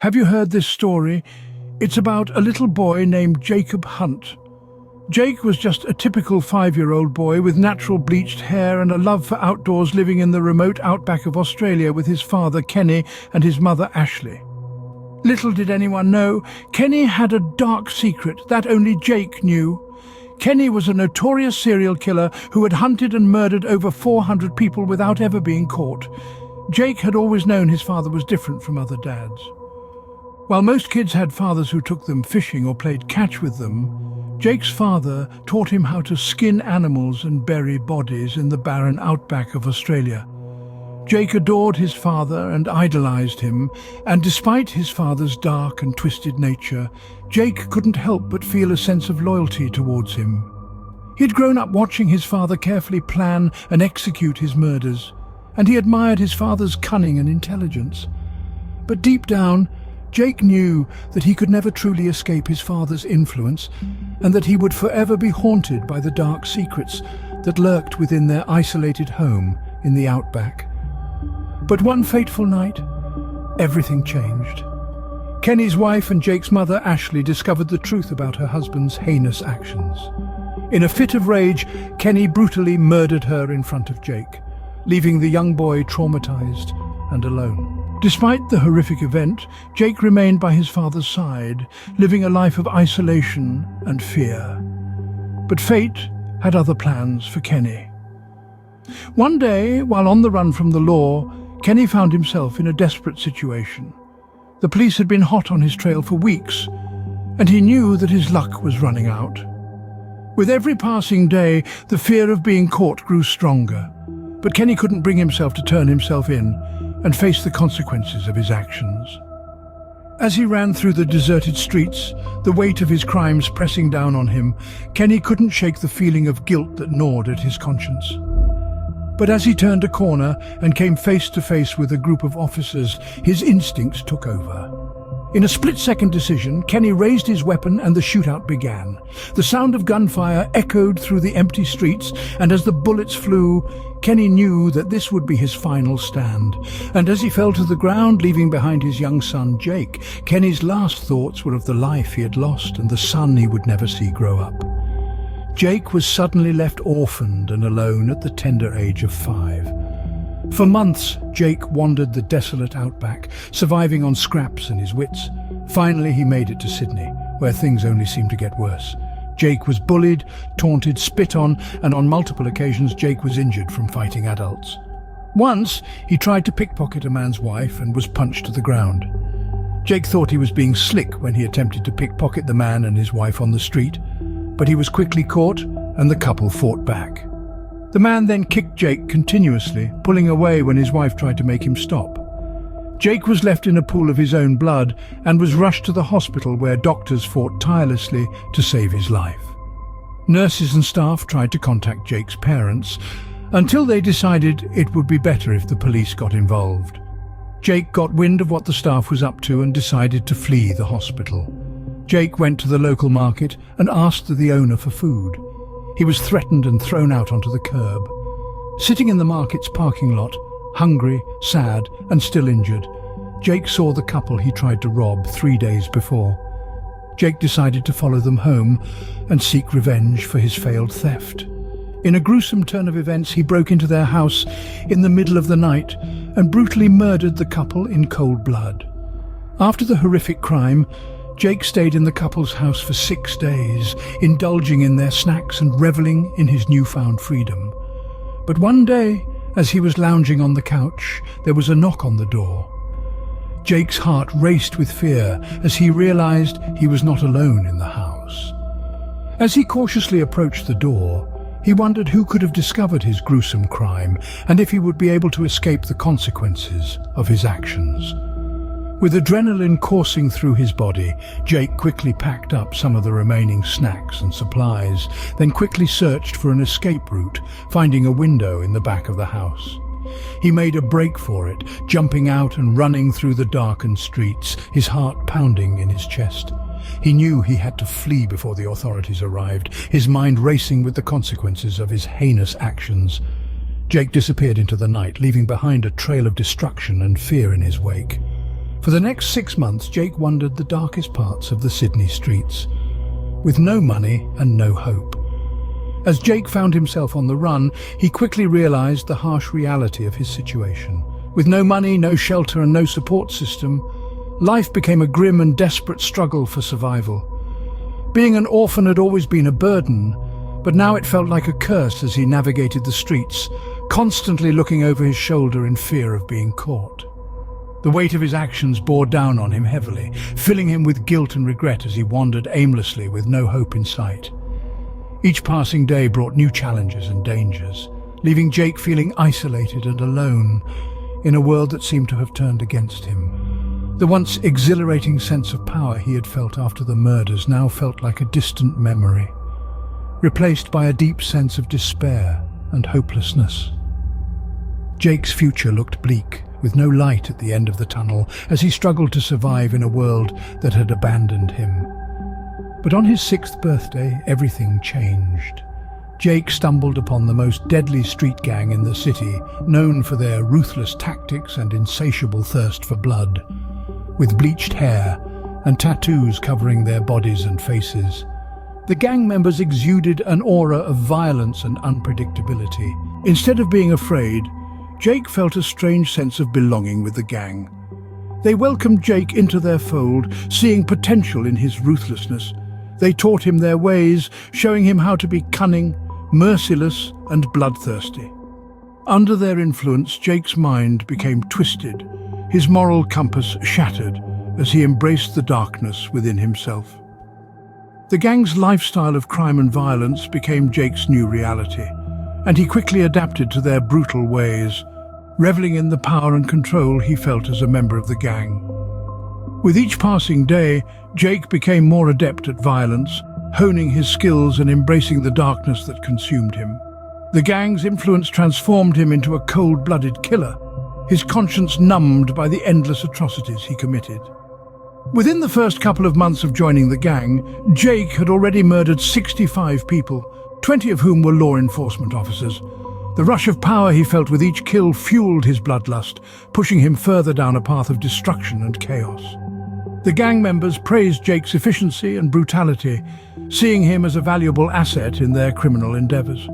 Have you heard this story? It's about a little boy named Jacob Hunt. Jake was just a typical 5-year-old boy with natural bleached hair and a love for outdoors, living in the remote outback of Australia with his father Kenny and his mother Ashley. Little did anyone know, Kenny had a dark secret that only Jake knew. Kenny was a notorious serial killer who had hunted and murdered over 400 people without ever being caught. Jake had always known his father was different from other dads. While most kids had fathers who took them fishing or played catch with them, Jake's father taught him how to skin animals and bury bodies in the barren outback of Australia. Jake adored his father and idolized him, and despite his father's dark and twisted nature, Jake couldn't help but feel a sense of loyalty towards him. He'd grown up watching his father carefully plan and execute his murders, and he admired his father's cunning and intelligence. But deep down, Jake knew that he could never truly escape his father's influence, and that he would forever be haunted by the dark secrets that lurked within their isolated home in the outback. But one fateful night, everything changed. Kenny's wife and Jake's mother Ashley discovered the truth about her husband's heinous actions. In a fit of rage, Kenny brutally murdered her in front of Jake, leaving the young boy traumatized and alone. Despite the horrific event, Jake remained by his father's side, living a life of isolation and fear. But fate had other plans for Kenny. One day, while on the run from the law, Kenny found himself in a desperate situation. The police had been hot on his trail for weeks, and he knew that his luck was running out. With every passing day, the fear of being caught grew stronger, but Kenny couldn't bring himself to turn himself in and face the consequences of his actions. As he ran through the deserted streets, the weight of his crimes pressing down on him, Kenny couldn't shake the feeling of guilt that gnawed at his conscience. But as he turned a corner and came face to face with a group of officers, his instincts took over. In a split-second decision, Kenny raised his weapon and the shootout began. The sound of gunfire echoed through the empty streets, and as the bullets flew, Kenny knew that this would be his final stand. And as he fell to the ground, leaving behind his young son Jake, Kenny's last thoughts were of the life he had lost and the son he would never see grow up. Jake was suddenly left orphaned and alone at the tender age of 5. For months, Jake wandered the desolate outback, surviving on scraps and his wits. Finally, he made it to Sydney, where things only seemed to get worse. Jake was bullied, taunted, spit on, and on multiple occasions Jake was injured from fighting adults. Once, he tried to pickpocket a man's wife and was punched to the ground. Jake thought he was being slick when he attempted to pickpocket the man and his wife on the street, but he was quickly caught and the couple fought back. The man then kicked Jake continuously, pulling away when his wife tried to make him stop. Jake was left in a pool of his own blood and was rushed to the hospital, where doctors fought tirelessly to save his life. Nurses and staff tried to contact Jake's parents, until they decided it would be better if the police got involved. Jake got wind of what the staff was up to and decided to flee the hospital. Jake went to the local market and asked the owner for food. He was threatened and thrown out onto the curb. Sitting in the market's parking lot, hungry, sad, and still injured, Jake saw the couple he tried to rob 3 days before. Jake decided to follow them home and seek revenge for his failed theft. In a gruesome turn of events, he broke into their house in the middle of the night and brutally murdered the couple in cold blood. After the horrific crime, Jake stayed in the couple's house for 6 days, indulging in their snacks and reveling in his newfound freedom. But one day, as he was lounging on the couch, there was a knock on the door. Jake's heart raced with fear as he realized he was not alone in the house. As he cautiously approached the door, he wondered who could have discovered his gruesome crime and if he would be able to escape the consequences of his actions. With adrenaline coursing through his body, Jake quickly packed up some of the remaining snacks and supplies, then quickly searched for an escape route, finding a window in the back of the house. He made a break for it, jumping out and running through the darkened streets, his heart pounding in his chest. He knew he had to flee before the authorities arrived, his mind racing with the consequences of his heinous actions. Jake disappeared into the night, leaving behind a trail of destruction and fear in his wake. For the next 6 months, Jake wandered the darkest parts of the Sydney streets, with no money and no hope. As Jake found himself on the run, he quickly realized the harsh reality of his situation. With no money, no shelter, and no support system, life became a grim and desperate struggle for survival. Being an orphan had always been a burden, but now it felt like a curse as he navigated the streets, constantly looking over his shoulder in fear of being caught. The weight of his actions bore down on him heavily, filling him with guilt and regret as he wandered aimlessly with no hope in sight. Each passing day brought new challenges and dangers, leaving Jake feeling isolated and alone in a world that seemed to have turned against him. The once exhilarating sense of power he had felt after the murders now felt like a distant memory, replaced by a deep sense of despair and hopelessness. Jake's future looked bleak, with no light at the end of the tunnel, as he struggled to survive in a world that had abandoned him. But on his 6th birthday, everything changed. Jake stumbled upon the most deadly street gang in the city, known for their ruthless tactics and insatiable thirst for blood. With bleached hair and tattoos covering their bodies and faces, the gang members exuded an aura of violence and unpredictability. Instead of being afraid, Jake felt a strange sense of belonging with the gang. They welcomed Jake into their fold, seeing potential in his ruthlessness. They taught him their ways, showing him how to be cunning, merciless, and bloodthirsty. Under their influence, Jake's mind became twisted, his moral compass shattered as he embraced the darkness within himself. The gang's lifestyle of crime and violence became Jake's new reality, and he quickly adapted to their brutal ways, reveling in the power and control he felt as a member of the gang. With each passing day, Jake became more adept at violence, honing his skills and embracing the darkness that consumed him. The gang's influence transformed him into a cold-blooded killer, his conscience numbed by the endless atrocities he committed. Within the first couple of months of joining the gang, Jake had already murdered 65 people, 20 of whom were law enforcement officers. The rush of power he felt with each kill fueled his bloodlust, pushing him further down a path of destruction and chaos. The gang members praised Jake's efficiency and brutality, seeing him as a valuable asset in their criminal endeavors.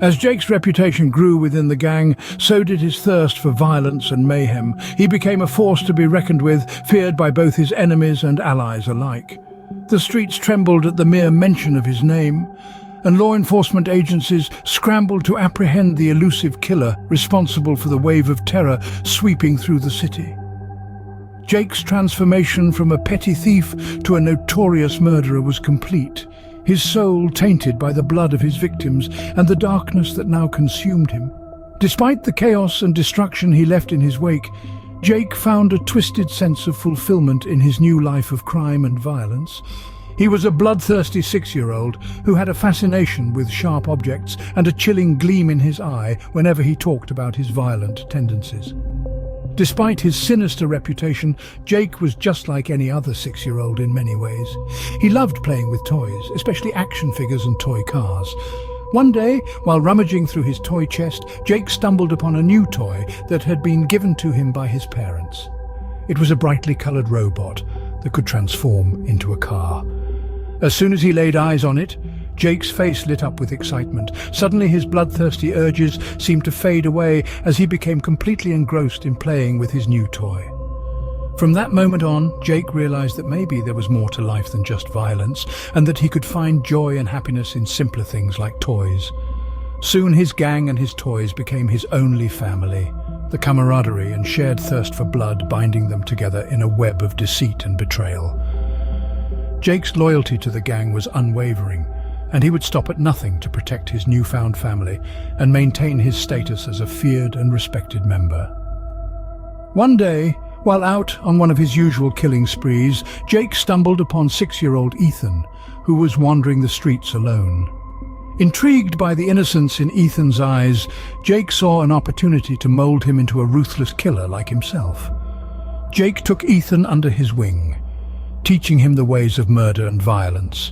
As Jake's reputation grew within the gang, so did his thirst for violence and mayhem. He became a force to be reckoned with, feared by both his enemies and allies alike. The streets trembled at the mere mention of his name, and law enforcement agencies scrambled to apprehend the elusive killer responsible for the wave of terror sweeping through the city. Jake's transformation from a petty thief to a notorious murderer was complete, his soul tainted by the blood of his victims and the darkness that now consumed him. Despite the chaos and destruction he left in his wake, Jake found a twisted sense of fulfillment in his new life of crime and violence. He was a bloodthirsty 6-year-old who had a fascination with sharp objects and a chilling gleam in his eye whenever he talked about his violent tendencies. Despite his sinister reputation, Jake was just like any other 6-year-old in many ways. He loved playing with toys, especially action figures and toy cars. One day, while rummaging through his toy chest, Jake stumbled upon a new toy that had been given to him by his parents. It was a brightly colored robot that could transform into a car. As soon as he laid eyes on it, Jake's face lit up with excitement. Suddenly his bloodthirsty urges seemed to fade away as he became completely engrossed in playing with his new toy. From that moment on, Jake realized that maybe there was more to life than just violence, and that he could find joy and happiness in simpler things like toys. Soon his gang and his toys became his only family, the camaraderie and shared thirst for blood binding them together in a web of deceit and betrayal. Jake's loyalty to the gang was unwavering, and he would stop at nothing to protect his newfound family and maintain his status as a feared and respected member. One day, while out on one of his usual killing sprees, Jake stumbled upon 6-year-old Ethan, who was wandering the streets alone. Intrigued by the innocence in Ethan's eyes, Jake saw an opportunity to mold him into a ruthless killer like himself. Jake took Ethan under his wing, teaching him the ways of murder and violence.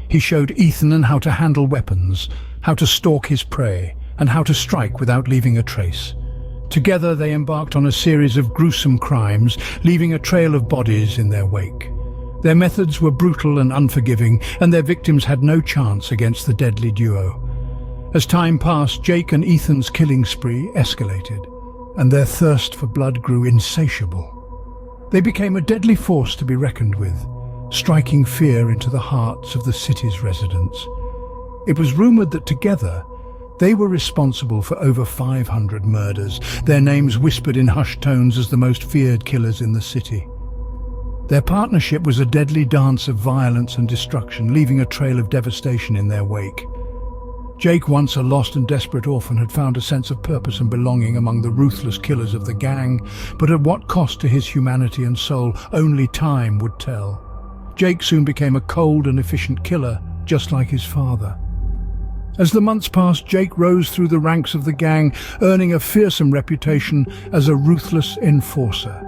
He showed Ethan how to handle weapons, how to stalk his prey, and how to strike without leaving a trace. Together they embarked on a series of gruesome crimes, leaving a trail of bodies in their wake. Their methods were brutal and unforgiving, and their victims had no chance against the deadly duo. As time passed, Jake and Ethan's killing spree escalated, and their thirst for blood grew insatiable. They became a deadly force to be reckoned with, striking fear into the hearts of the city's residents. It was rumored that together they were responsible for over 500 murders, their names whispered in hushed tones as the most feared killers in the city. Their partnership was a deadly dance of violence and destruction, leaving a trail of devastation in their wake. Jake, once a lost and desperate orphan, had found a sense of purpose and belonging among the ruthless killers of the gang, but at what cost to his humanity and soul, only time would tell. Jake soon became a cold and efficient killer, just like his father. As the months passed, Jake rose through the ranks of the gang, earning a fearsome reputation as a ruthless enforcer.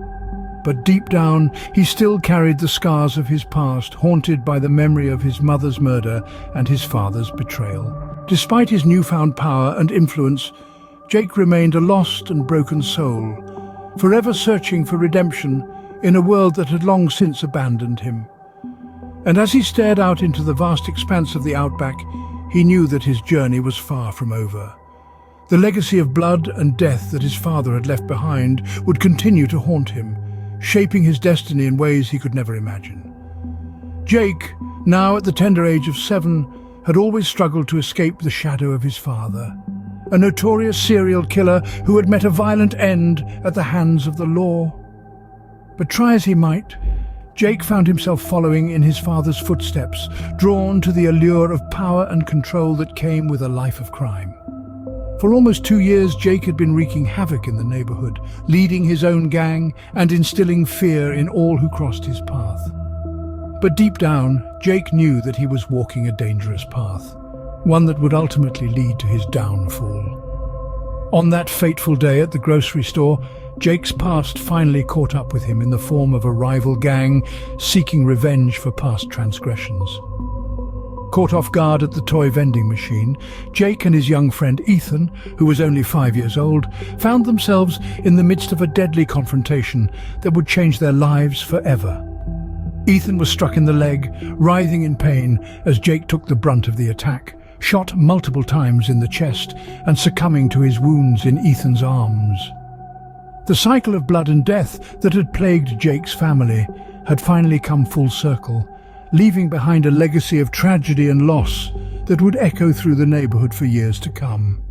But deep down, he still carried the scars of his past, haunted by the memory of his mother's murder and his father's betrayal. Despite his newfound power and influence, Jake remained a lost and broken soul, forever searching for redemption in a world that had long since abandoned him. And as he stared out into the vast expanse of the outback, he knew that his journey was far from over. The legacy of blood and death that his father had left behind would continue to haunt him, shaping his destiny in ways he could never imagine. Jake, now at the tender age of 7, had always struggled to escape the shadow of his father, a notorious serial killer who had met a violent end at the hands of the law. But try as he might, Jake found himself following in his father's footsteps, drawn to the allure of power and control that came with a life of crime. For almost 2 years, Jake had been wreaking havoc in the neighborhood, leading his own gang and instilling fear in all who crossed his path. But deep down, Jake knew that he was walking a dangerous path, one that would ultimately lead to his downfall. On that fateful day at the grocery store, Jake's past finally caught up with him in the form of a rival gang seeking revenge for past transgressions. Caught off guard at the toy vending machine, Jake and his young friend Ethan, who was only 5 years old, found themselves in the midst of a deadly confrontation that would change their lives forever. Ethan was struck in the leg, writhing in pain as Jake took the brunt of the attack, shot multiple times in the chest and succumbing to his wounds in Ethan's arms. The cycle of blood and death that had plagued Jake's family had finally come full circle, leaving behind a legacy of tragedy and loss that would echo through the neighborhood for years to come.